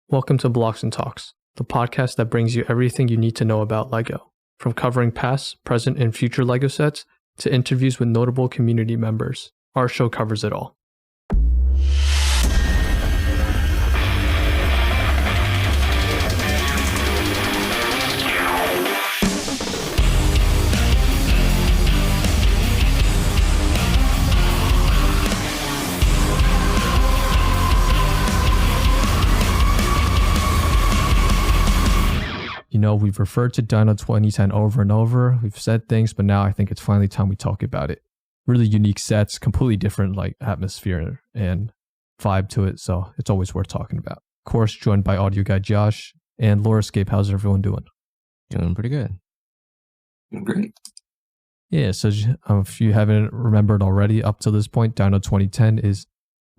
Welcome to Blocks and Talks, the podcast that brings you everything you need to know about LEGO. From covering past, present, and future LEGO sets to interviews with notable community members, our show covers it all. You know, we've referred to Dino 2010 over and over. We've said things, but now I think it's finally time we talk about it. Really unique sets, completely different like atmosphere and vibe to it, so it's always worth talking about. Of course, joined by audio guy Josh and Laura Scape. How's everyone doing? Doing pretty good. Doing great. Yeah, so if you haven't remembered already, up to this point, Dino 2010 is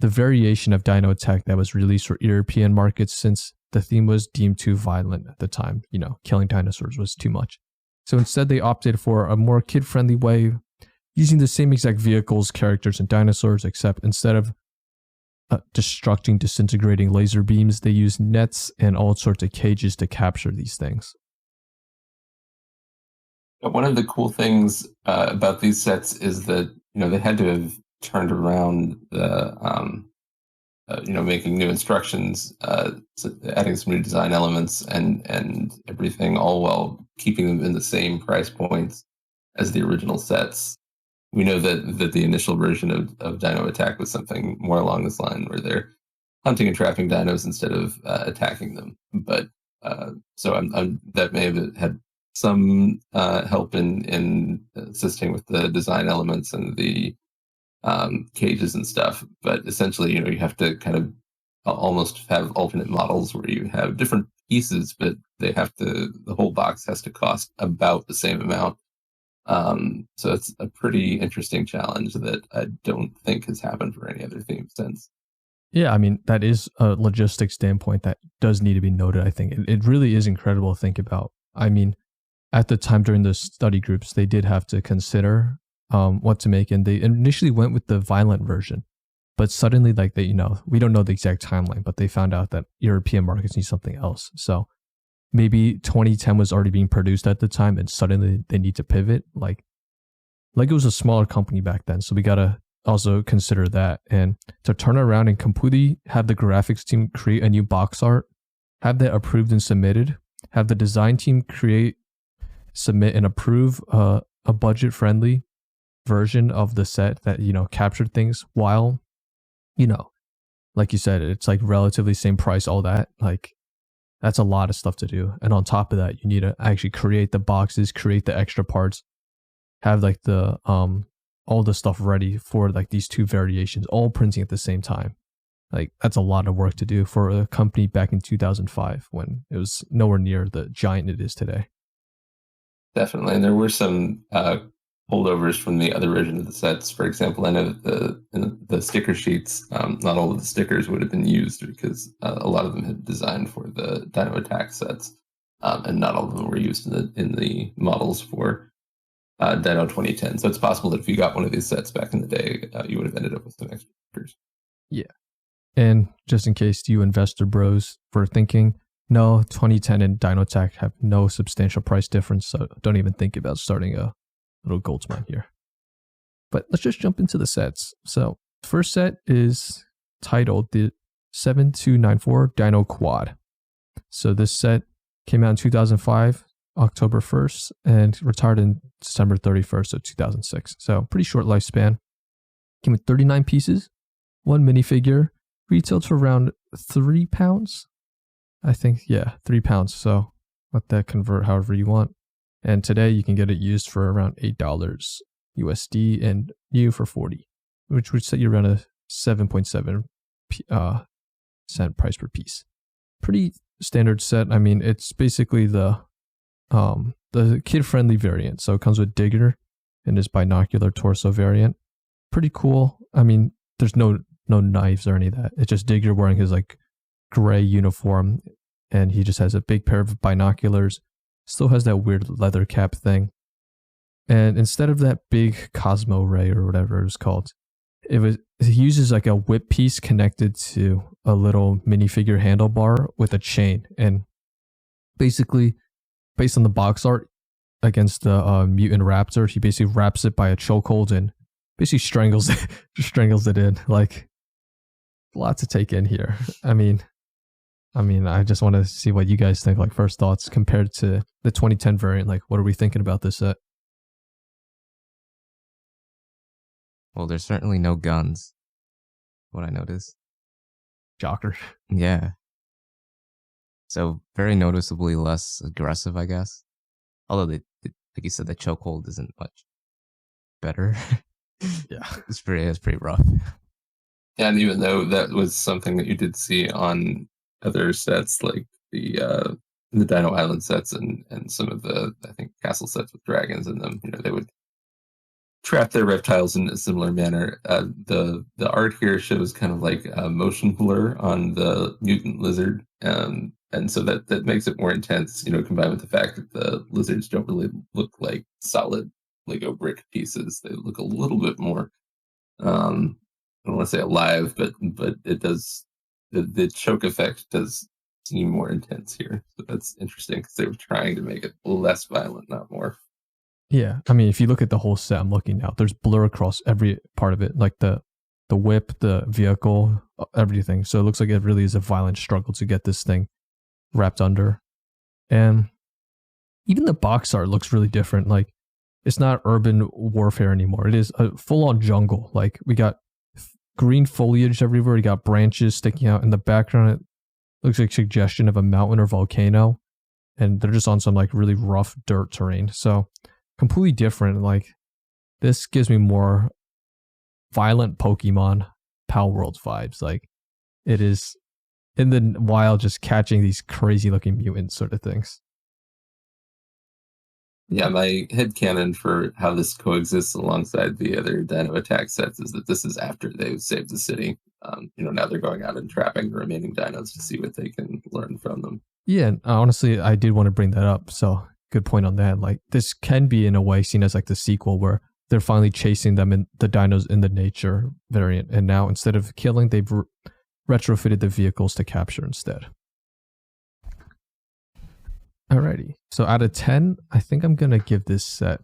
the variation of Dino Attack that was released for European markets since the theme was deemed too violent at the time. You know, killing dinosaurs was too much. So instead, they opted for a more kid-friendly way, using the same exact vehicles, characters, and dinosaurs, except instead of disintegrating laser beams, they use nets and all sorts of cages to capture these things. One of the cool things about these sets is that, they had to have turned around the, making new instructions, adding some new design elements and everything, all while keeping them in the same price points as the original sets. We know that the initial version of Dino Attack was something more along this line, where they're hunting and trapping dinos instead of attacking them. But that may have had some help in assisting with the design elements and the cages and stuff, but essentially, you have to kind of almost have alternate models where you have different pieces, but the whole box has to cost about the same amount. So it's a pretty interesting challenge that I don't think has happened for any other theme since. Yeah, I mean, that is a logistics standpoint that does need to be noted, I think. It really is incredible to think about. I mean, at the time during the study groups, they did have to consider what to make, and they initially went with the violent version, but suddenly we don't know the exact timeline, but they found out that European markets need something else. So maybe 2010 was already being produced at the time, and suddenly they need to pivot. Like LEGO was a smaller company back then, so we gotta also consider that. And to turn around and completely have the graphics team create a new box art, have that approved and submitted, have the design team submit and approve a budget-friendly version of the set that captured things while like you said, it's like relatively same price, all that, like that's a lot of stuff to do. And on top of that, you need to actually create the boxes, create the extra parts, have like the all the stuff ready for like these two variations, all printing at the same time. Like that's a lot of work to do for a company back in 2005 when it was nowhere near the giant it is today. Definitely. And there were some holdovers from the other version of the sets. For example, I know that in the sticker sheets, not all of the stickers would have been used because a lot of them had designed for the Dino Attack sets, and not all of them were used in the models for Dino 2010. So it's possible that if you got one of these sets back in the day, you would have ended up with some extra stickers. Yeah. And just in case you investor bros were thinking, no, 2010 and Dino Attack have no substantial price difference, so don't even think about starting a little gold mine here. But let's just jump into the sets. So first set is titled the 7294 Dino Quad. So this set came out in 2005, October 1st, and retired in December 31st of 2006. So pretty short lifespan. Came with 39 pieces, one minifigure, retailed for around £3. I think, yeah, £3. So let that convert however you want. And today you can get it used for around $8 USD and new for $40, which would set you around a 7.7 cent price per piece. Pretty standard set. I mean, it's basically the kid-friendly variant. So it comes with Digger and his binocular torso variant. Pretty cool. I mean, there's no knives or any of that. It's just Digger wearing his like gray uniform, and he just has a big pair of binoculars. Still has that weird leather cap thing. And instead of that big Cosmo ray or whatever it was called, He uses like a whip piece connected to a little minifigure handlebar with a chain, and basically based on the box art against the mutant raptor, he basically wraps it by a chokehold and basically strangles it, strangles it in. Like, a lot to take in here. I mean, I just want to see what you guys think. Like, first thoughts compared to the 2010 variant. Like, what are we thinking about this set? Well, there's certainly no guns. What I noticed. Shocker. Yeah. So very noticeably less aggressive, I guess. Although like you said, the chokehold isn't much better. Yeah, it's pretty rough. Yeah, and even though that was something that you did see on other sets, like the Dino Island sets and some of the, I think, castle sets with dragons in them, they would trap their reptiles in a similar manner. The art here shows kind of like a motion blur on the mutant lizard, and so that makes it more intense. Combined with the fact that the lizards don't really look like solid Lego brick pieces; they look a little bit more. I don't want to say alive, but it does. The choke effect does seem more intense here, so that's interesting because they were trying to make it less violent, not more. Yeah, I mean, if you look at the whole set, I'm looking now. There's blur across every part of it, like the whip, the vehicle, everything. So it looks like it really is a violent struggle to get this thing wrapped under. And even the box art looks really different. Like, it's not urban warfare anymore. It is a full-on jungle. Like, we got green foliage everywhere. You got branches sticking out in the background. It looks like suggestion of a mountain or volcano. And they're just on some like really rough dirt terrain. So completely different. Like, this gives me more violent Pokemon Power World vibes. Like, it is in the wild just catching these crazy looking mutant sort of things. Yeah, my headcanon for how this coexists alongside the other Dino Attack sets is that this is after they've saved the city. Now they're going out and trapping the remaining dinos to see what they can learn from them. Yeah, and honestly, I did want to bring that up. So, good point on that. Like, this can be in a way seen as like the sequel where they're finally chasing them in the dinos in the nature variant. And now instead of killing, they've retrofitted the vehicles to capture instead. Alrighty. So out of 10, I think I'm going to give this set,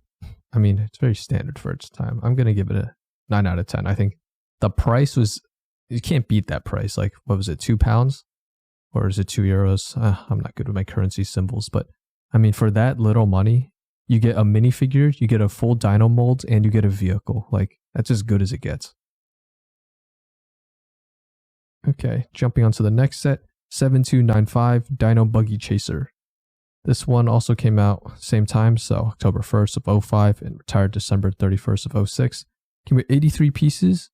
I mean, it's very standard for its time. I'm going to give it a 9 out of 10. I think the price was, you can't beat that price. Like, what was it, £2? Or is it €2? I'm not good with my currency symbols, but I mean, for that little money, you get a minifigure, you get a full dino mold, and you get a vehicle. Like, that's as good as it gets. Okay, jumping on to the next set, 7295 Dino Buggy Chaser. This one also came out same time, so October 1st of 05 and retired December 31st of 06. Came with 83 pieces,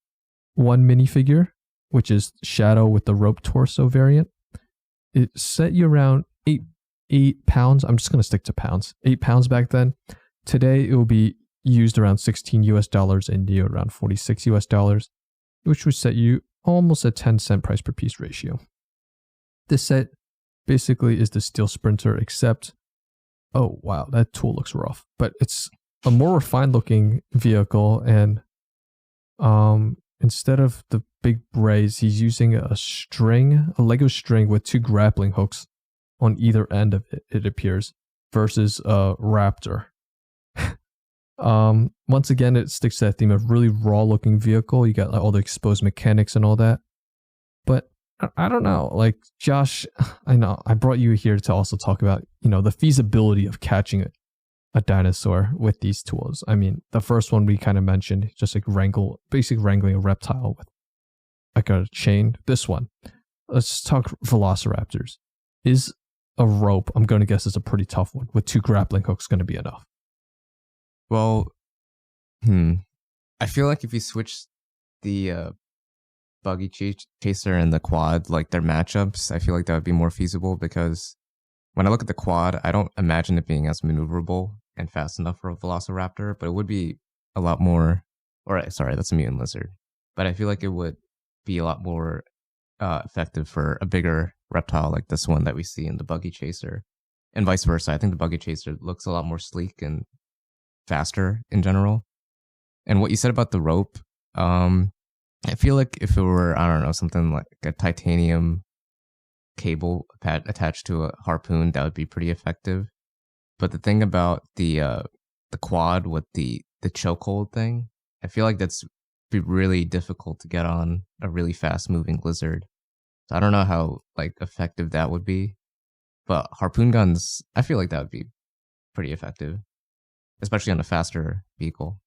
one minifigure, which is Shadow with the rope torso variant. It set you around £8. I'm just going to stick to pounds. £8 back then. Today, it will be used around $16 and new around $46, which would set you almost a 10-cent price per piece ratio. This set basically is the Steel Sprinter, except, oh wow, that tool looks rough. But it's a more refined looking vehicle, and instead of the big brays, he's using a Lego string with 2 grappling hooks on either end of it, it appears, versus a Raptor. Once again, it sticks to that theme of really raw looking vehicle. You got like, all the exposed mechanics and all that. But I don't know, like, Josh, I know I brought you here to also talk about, the feasibility of catching a dinosaur with these tools. I mean, the first one we kind of mentioned, just like basically wrangling a reptile with like a chain. This one, let's talk velociraptors. Is a rope, I'm going to guess, is a pretty tough one, with 2 grappling hooks going to be enough? Well, I feel like if you switch the Buggy Chaser and the quad, like their matchups, I feel like that would be more feasible, because when I look at the quad, I don't imagine it being as maneuverable and fast enough for a velociraptor, but it would be a lot more, sorry, that's a mutant lizard, but I feel like it would be a lot more effective for a bigger reptile like this one that we see in the Buggy Chaser, and vice versa. I think the Buggy Chaser looks a lot more sleek and faster in general. And what you said about the rope, I feel like if it were, I don't know, something like a titanium cable attached to a harpoon, that would be pretty effective. But the thing about the quad with the chokehold thing, I feel like that's be really difficult to get on a really fast moving lizard. So I don't know how like effective that would be. But harpoon guns, I feel like that would be pretty effective, especially on a faster vehicle.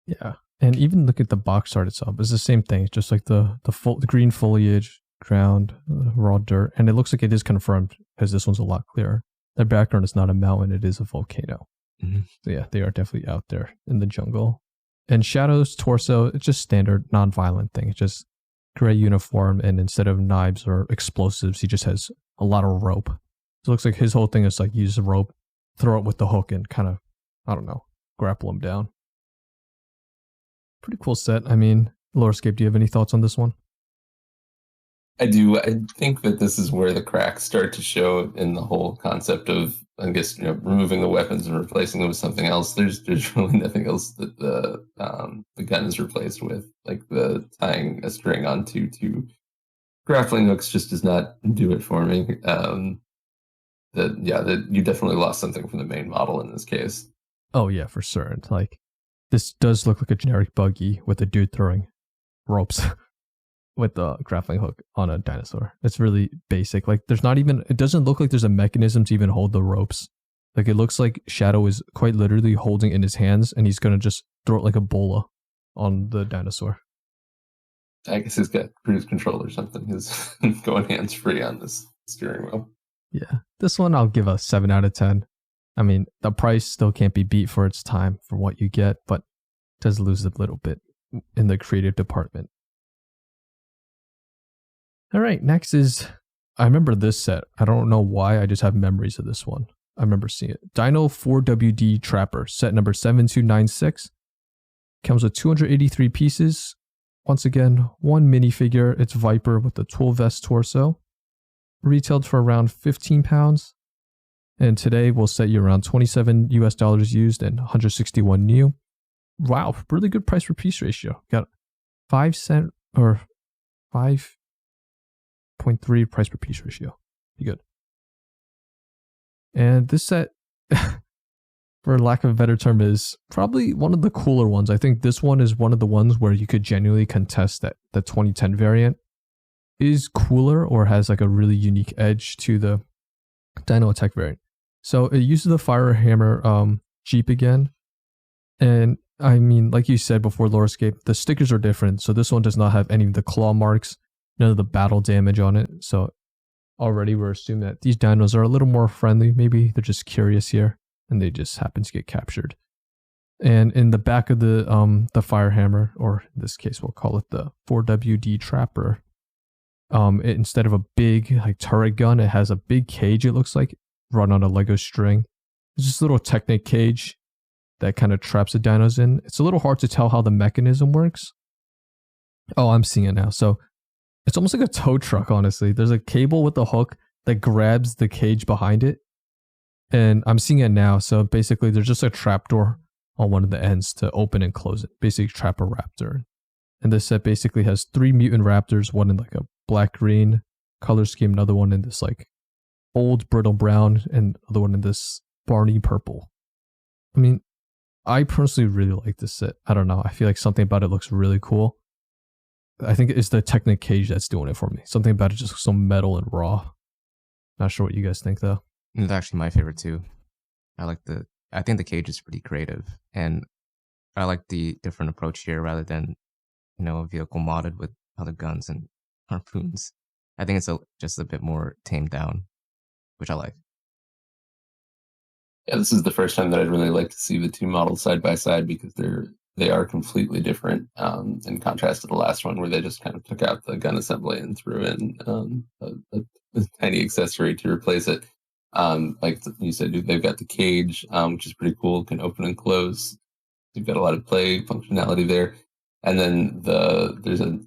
Yeah. And even look at the box art itself. It's the same thing. It's just like the green foliage, ground, raw dirt. And it looks like it is confirmed because this one's a lot clearer. The background is not a mountain, it is a volcano. Mm-hmm. So yeah, they are definitely out there in the jungle. And Shadow's torso, it's just standard non-violent thing. It's just gray uniform, and instead of knives or explosives, he just has a lot of rope. So it looks like his whole thing is like use the rope, throw it with the hook, and kind of, I don't know, grapple him down. Pretty cool set. I mean, Lorescape, do you have any thoughts on this one? I do. I think that this is where the cracks start to show in the whole concept of, I guess, removing the weapons and replacing them with something else. There's really nothing else that the gun is replaced with. Like the tying a string onto two grappling hooks just does not do it for me. That you definitely lost something from the main model in this case. Oh yeah, for certain. Like this does look like a generic buggy with a dude throwing ropes with the grappling hook on a dinosaur. It's really basic. Like there's not even, it doesn't look like there's a mechanism to even hold the ropes. Like it looks like Shadow is quite literally holding in his hands and he's going to just throw it like a bola on the dinosaur. I guess he's got cruise control or something. He's going hands free on this steering wheel. Yeah. This one I'll give a 7 out of 10. I mean, the price still can't be beat for its time for what you get, but it does lose a little bit in the creative department. All right, next is, I remember this set. I don't know why, I just have memories of this one. I remember seeing it. Dino 4WD Trapper, set number 7296. Comes with 283 pieces. Once again, one minifigure. It's Viper with the tool vest torso. Retailed for around 15 pounds. And today we'll set you around $27 US used and 161 new. Wow, really good price per piece ratio. Got 5 cent or 5.3 price per piece ratio. Be good. And this set, for lack of a better term, is probably one of the cooler ones. I think this one is one of the ones where you could genuinely contest that the 2010 variant is cooler or has like a really unique edge to the Dino Attack variant. So it uses the fire hammer Jeep again. And I mean, like you said before, Lorescape, the stickers are different. So this one does not have any of the claw marks, none of the battle damage on it. So already we're assuming that these dinos are a little more friendly. Maybe they're just curious here and they just happen to get captured. And in the back of the fire hammer, or in this case we'll call it the 4WD Trapper, instead of a big like turret gun, it has a big cage, it looks like, run on a Lego string. It's just a little Technic cage that kind of traps the dinos in. It's a little hard to tell how the mechanism works. Oh, I'm seeing it now. So it's almost like a tow truck, honestly. There's a cable with a hook that grabs the cage behind it. And I'm seeing it now. So basically there's just a trapdoor on one of the ends to open and close it. Basically trap a raptor. And this set basically has 3 mutant raptors, one in like a black-green color scheme, another one in this like old brittle brown, and another one in this Barney purple. I mean, I personally really like this set. I don't know. I feel like something about it looks really cool. I think it's the Technic cage that's doing it for me. Something about it just looks so metal and raw. Not sure what you guys think though. It's actually my favorite too. I think the cage is pretty creative, and I like the different approach here rather than, a vehicle modded with other guns and harpoons. I think it's just a bit more tamed down, which I like. Yeah, this is the first time that I'd really like to see the two models side by side because they are completely different, in contrast to the last one where they just kind of took out the gun assembly and threw in a tiny accessory to replace it. Like you said, they've got the cage, which is pretty cool, can open and close. You've got a lot of play functionality there. And then there's a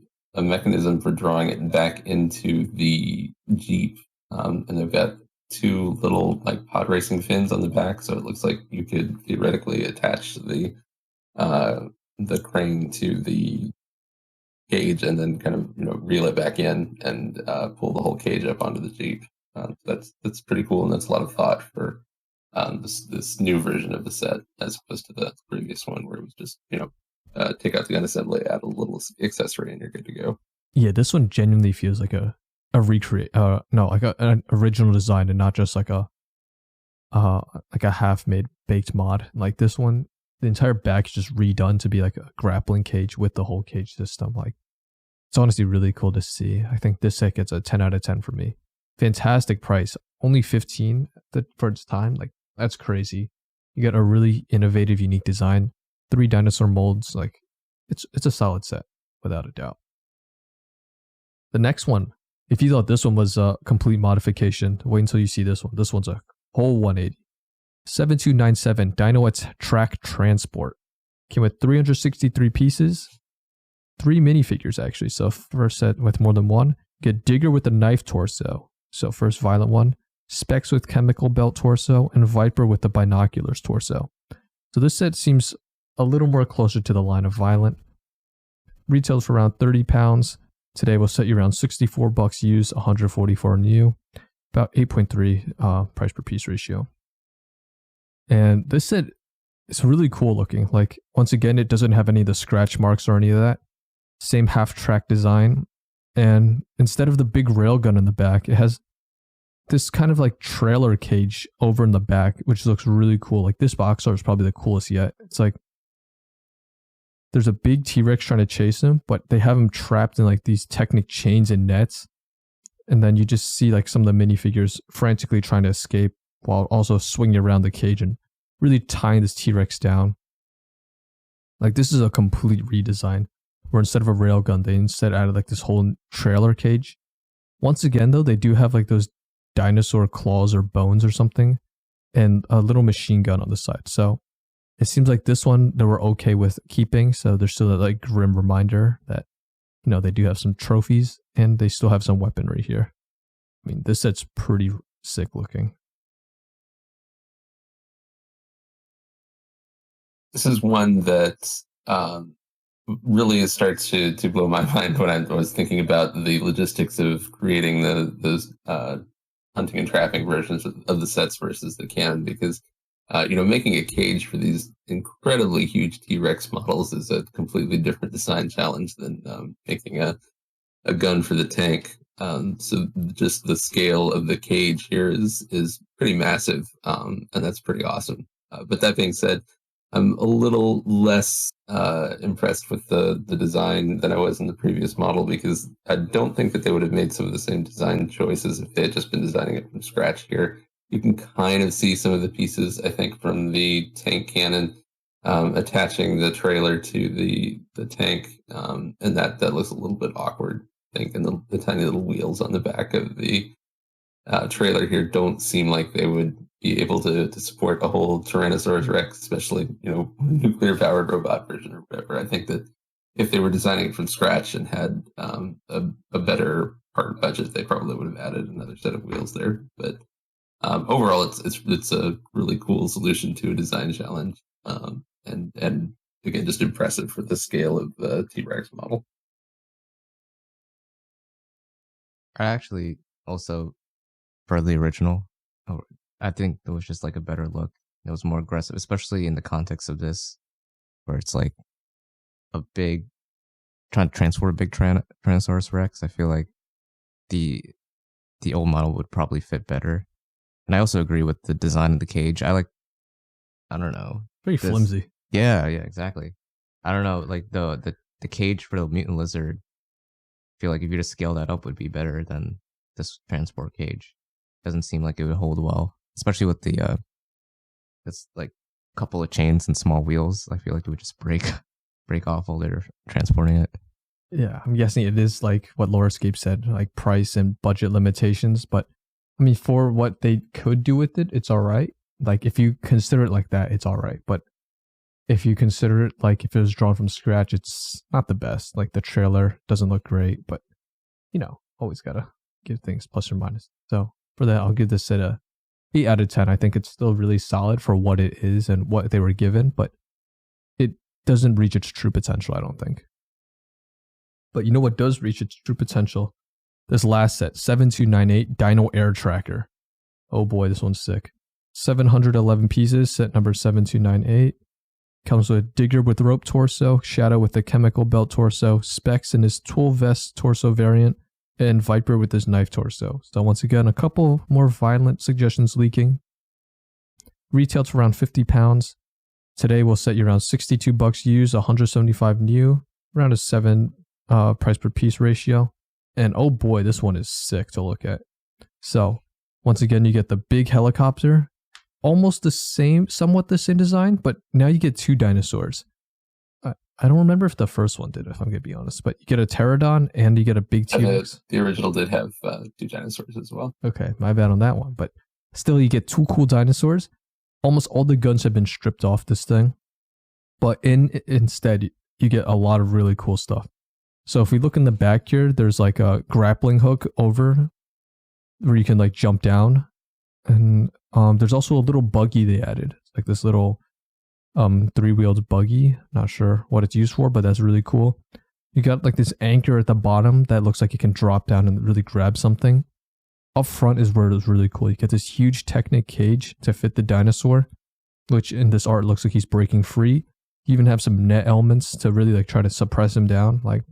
mechanism for drawing it back into the Jeep. And they've got 2 little like pod racing fins on the back. So it looks like you could theoretically attach the the crane to the cage and then kind of reel it back in and pull the whole cage up onto the Jeep. That's pretty cool, and that's a lot of thought for this new version of the set as opposed to the previous one where it was just take out the gun assembly, add a little accessory, and you're good to go. Yeah, this one genuinely feels like a recreate, like an original design and not just like a half-made baked mod. Like this one, the entire back is just redone to be like a grappling cage with the whole cage system. Like, it's honestly really cool to see. I think this set gets a 10 out of 10 for me. Fantastic price, only 15 for its time. Like, that's crazy. You get a really innovative, unique design, 3 dinosaur molds. Like, it's a solid set without a doubt. The next one, if you thought this one was a complete modification, wait until you see this one. This one's a whole 180. 7297 Dino Attack Transport. Came with 363 pieces, 3 minifigures actually. So first set with more than one. Get Digger with the knife torso. So first violent one. Specs with chemical belt torso, and Viper with the binoculars torso. So this set seems a little more closer to the line of violent. Retails for around 30 pounds. Today we'll set you around $64 used, 144 new. About 8.3 price per piece ratio. And this set is really cool looking. Like, once again, it doesn't have any of the scratch marks or any of that. Same half-track design. And instead of the big railgun in the back, it has this kind of like trailer cage over in the back, which looks really cool. Like, this box art is probably the coolest yet. It's like there's a big T-Rex trying to chase him, but they have him trapped in like these Technic chains and nets. And then you just see like some of the minifigures frantically trying to escape while also swinging around the cage and really tying this T-Rex down. Like, this is a complete redesign where instead of a railgun, they instead added like this whole trailer cage. Once again, though, they do have like those dinosaur claws or bones or something and a little machine gun on the side. So it seems like this one they were okay with keeping. So there's still that like grim reminder that, they do have some trophies and they still have some weaponry here. I mean, this set's pretty sick looking. This is one that really starts to blow my mind when I was thinking about the logistics of creating those hunting and trapping versions of the sets versus the can, because making a cage for these incredibly huge T-Rex models is a completely different design challenge than making a gun for the tank. So just the scale of the cage here is pretty massive, and that's pretty awesome. But that being said, I'm a little less impressed with the design than I was in the previous model, because I don't think that they would have made some of the same design choices if they had just been designing it from scratch here. You can kind of see some of the pieces, I think, from the tank cannon attaching the trailer to the tank, and that looks a little bit awkward, I think, and the tiny little wheels on the back of the trailer here don't seem like they would be able to support a whole Tyrannosaurus Rex, especially, nuclear powered robot version or whatever. I think that if they were designing it from scratch and had a better part budget, they probably would have added another set of wheels there. But overall, it's a really cool solution to a design challenge, and again, just impressive for the scale of the T-Rex model. I actually also, for the original, I think it was just like a better look. It was more aggressive, especially in the context of this, where it's like trying to transport a big Tyrannosaurus Rex. I feel like the old model would probably fit better. And I also agree with the design of the cage. I don't know. Pretty flimsy. Yeah, exactly. I don't know, like the cage for the mutant lizard, I feel like if you just scale that up would be better than this transport cage. Doesn't seem like it would hold well, especially with the it's like a couple of chains and small wheels. I feel like it would just break off while they're transporting it. Yeah, I'm guessing it is like what Laurascape said, like price and budget limitations. But I mean, for what they could do with it, it's all right. Like, if you consider it like that, it's all right. But if you consider it like if it was drawn from scratch, it's not the best. Like, the trailer doesn't look great, but always gotta give things plus or minus. So for that, I'll give this set a 8 out of 10. I think it's still really solid for what it is and what they were given, but it doesn't reach its true potential, I don't think. But you know what does reach its true potential? This last set, 7298 Dino Air Tracker. Oh boy, this one's sick. 711 pieces, set number 7298. Comes with Digger with rope torso, Shadow with the chemical belt torso, Specs in his tool vest torso variant, and Viper with his knife torso. So once again, a couple more violent suggestions leaking. Retails for around 50 pounds. Today we'll set you around 62 bucks used, 175 new, around a 7 price per piece ratio. And oh boy, this one is sick to look at. So once again, you get the big helicopter, almost the same, somewhat the same design, but now you get 2 dinosaurs. I don't remember if the first one did, if I'm going to be honest, but you get a pterodon and you get a big T-Rex. The original did have 2 dinosaurs as well. Okay, my bad on that one, but still you get 2 cool dinosaurs. Almost all the guns have been stripped off this thing, but instead you get a lot of really cool stuff. So if we look in the back here, there's like a grappling hook over where you can like jump down, and there's also a little buggy they added. It's like this little 3-wheeled buggy. Not sure what it's used for, but that's really cool. You got like this anchor at the bottom that looks like it can drop down and really grab something. Up front is where it was really cool. You get this huge Technic cage to fit the dinosaur, which in this art looks like he's breaking free. You even have some net elements to really like try to suppress him down. Like,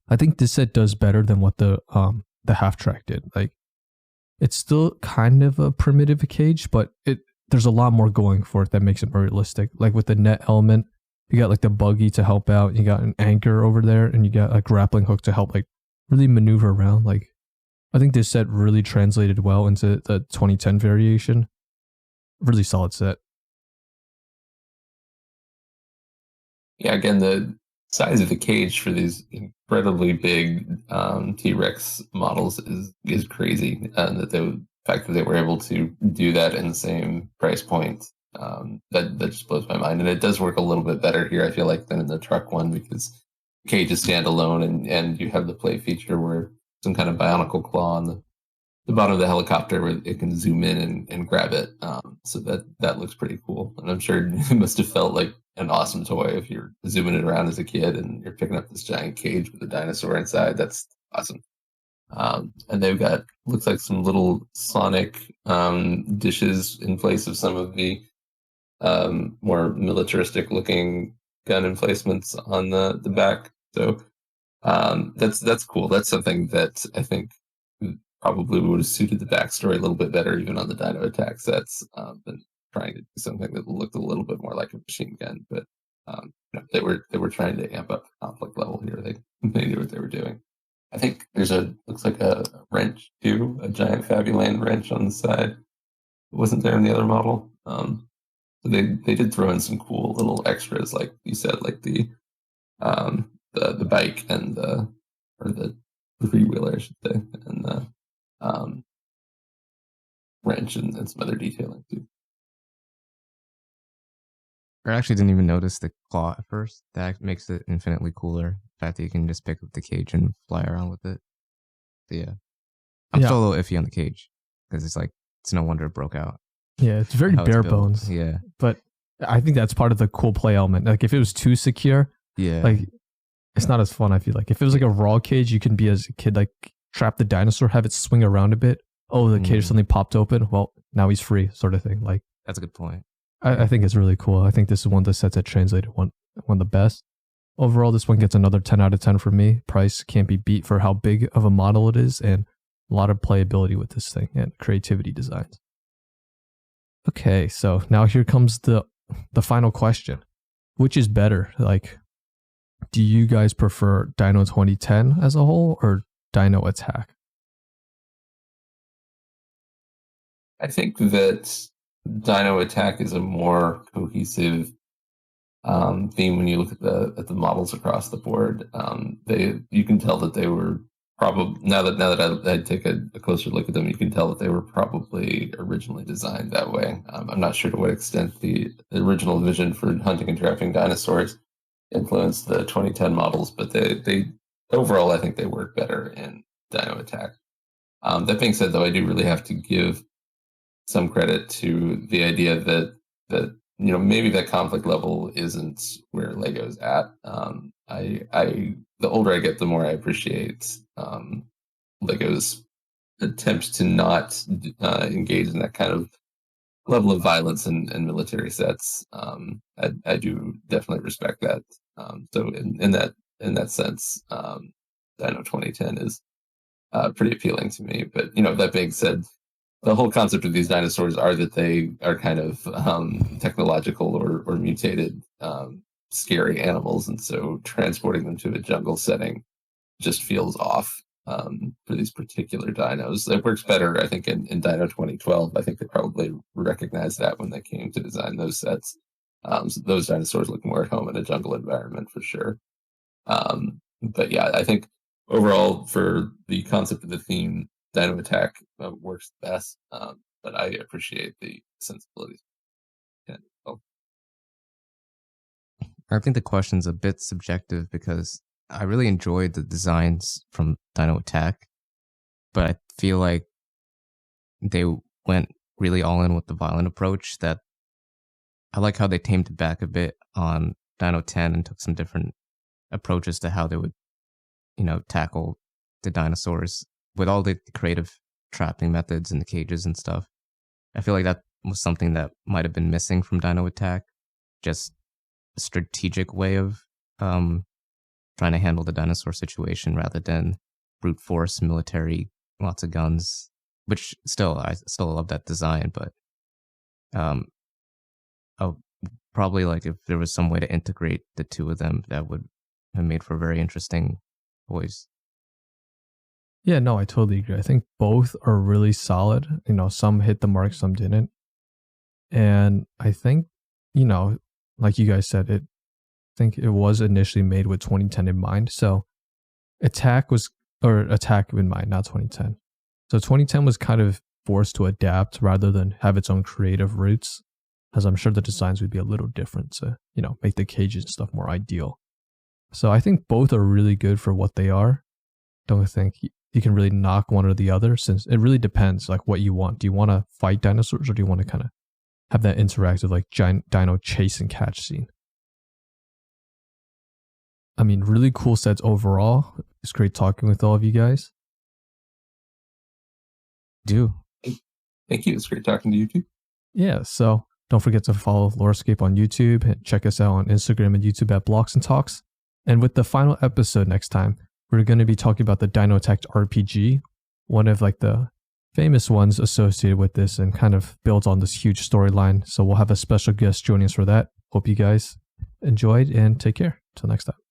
I think this set does better than what the half track did. Like, it's still kind of a primitive cage, but there's a lot more going for it that makes it more realistic. Like with the net element, you got like the buggy to help out. You got an anchor over there, and you got a grappling hook to help like really maneuver around. Like, I think this set really translated well into the 2010 variation. Really solid set. Yeah, again, the size of the cage for these incredibly big T-Rex models is crazy. And the fact that they were able to do that in the same price point, that just blows my mind. And it does work a little bit better here, I feel like, than in the truck one, because the cage is standalone and you have the play feature where some kind of bionicle claw on the bottom of the helicopter where it can zoom in and grab it. So that looks pretty cool. And I'm sure it must have felt like an awesome toy if you're zooming it around as a kid and you're picking up this giant cage with a dinosaur inside. That's awesome. And they've got, looks like some little Sonic dishes in place of some of the more militaristic looking gun emplacements on the back. So that's cool. That's something that I think probably would have suited the backstory a little bit better, even on the Dino Attack sets, than trying to do something that looked a little bit more like a machine gun. But they were trying to amp up the conflict level here. They knew what they were doing. I think there's looks like a wrench too, a giant Fabuland wrench on the side. It wasn't there in the other model. So they did throw in some cool little extras, like you said, like the bike and the 3-wheeler, I should say, and the wrench and some other detailing too. I actually didn't even notice the claw at first. That makes it infinitely cooler. The fact that you can just pick up the cage and fly around with it. So yeah. I'm still a little iffy on the cage because it's no wonder it broke out. Yeah, it's very bare bones. Yeah. But I think that's part of the cool play element. Like if it was too secure, like it's not as fun, I feel like. If it was like a raw cage, you can be as a kid, like trap the dinosaur, have it swing around a bit. Oh, the cage suddenly popped open. Well, now he's free, sort of thing. Like, that's a good point. I think it's really cool. I think this is one of the sets that translated one of the best. Overall, this one gets another 10 out of 10 from me. Price can't be beat for how big of a model it is, and a lot of playability with this thing and creativity designs. Okay, so now here comes the final question. Which is better? Like, do you guys prefer Dino 2010 as a whole or Dino Attack? I think that Dino Attack is a more cohesive theme when you look at the models across the board. You can tell that they were probably, now that I take a closer look at them, you can tell that they were probably originally designed that way. I'm not sure to what extent the original vision for hunting and trapping dinosaurs influenced the 2010 models, but they overall, I think they work better in Dino Attack. That being said, though, I do really have to give some credit to the idea that maybe that conflict level isn't where Lego's at. The older I get, the more I appreciate Lego's attempt to not engage in that kind of level of violence and military sets. I do definitely respect that. So in that sense, Dino 2010 is pretty appealing to me. But that being said, the whole concept of these dinosaurs are that they are kind of technological or mutated, scary animals, and so transporting them to a jungle setting just feels off for these particular dinos. It works better, I think, in Dino 2012. I think they probably recognized that when they came to design those sets. So those dinosaurs look more at home in a jungle environment for sure. But yeah, I think overall for the concept of the theme, Dino Attack works best, but I appreciate the sensibilities. I think the question's a bit subjective because I really enjoyed the designs from Dino Attack, but I feel like they went really all in with the violent approach. That I like how they tamed it back a bit on Dino 10 and took some different approaches to how they would, tackle the dinosaurs with all the creative trapping methods and the cages and stuff. I feel like that was something that might have been missing from Dino Attack, just a strategic way of trying to handle the dinosaur situation rather than brute force, military, lots of guns, which I still love that design, but probably like if there was some way to integrate the two of them, that would have made for very interesting toys. Yeah, no, I totally agree. I think both are really solid. Some hit the mark, some didn't. And I think, like you guys said, I think it was initially made with 2010 in mind. So Attack in mind, not 2010. So 2010 was kind of forced to adapt rather than have its own creative roots, as I'm sure the designs would be a little different to, make the cages and stuff more ideal. So I think both are really good for what they are. Don't think you can really knock one or the other, since it really depends like what you want. Do you want to fight dinosaurs, or do you want to kind of have that interactive like giant dino chase and catch scene? I mean, really cool sets overall. It's great talking with all of you guys. Thank you. It's great talking to you too. Yeah, so don't forget to follow Lorescape on YouTube and check us out on Instagram and YouTube at Blocks and Talks. And with the final episode next time, we're going to be talking about the Dino Attack RPG, one of like the famous ones associated with this and kind of builds on this huge storyline. So we'll have a special guest joining us for that. Hope you guys enjoyed and take care. Till next time.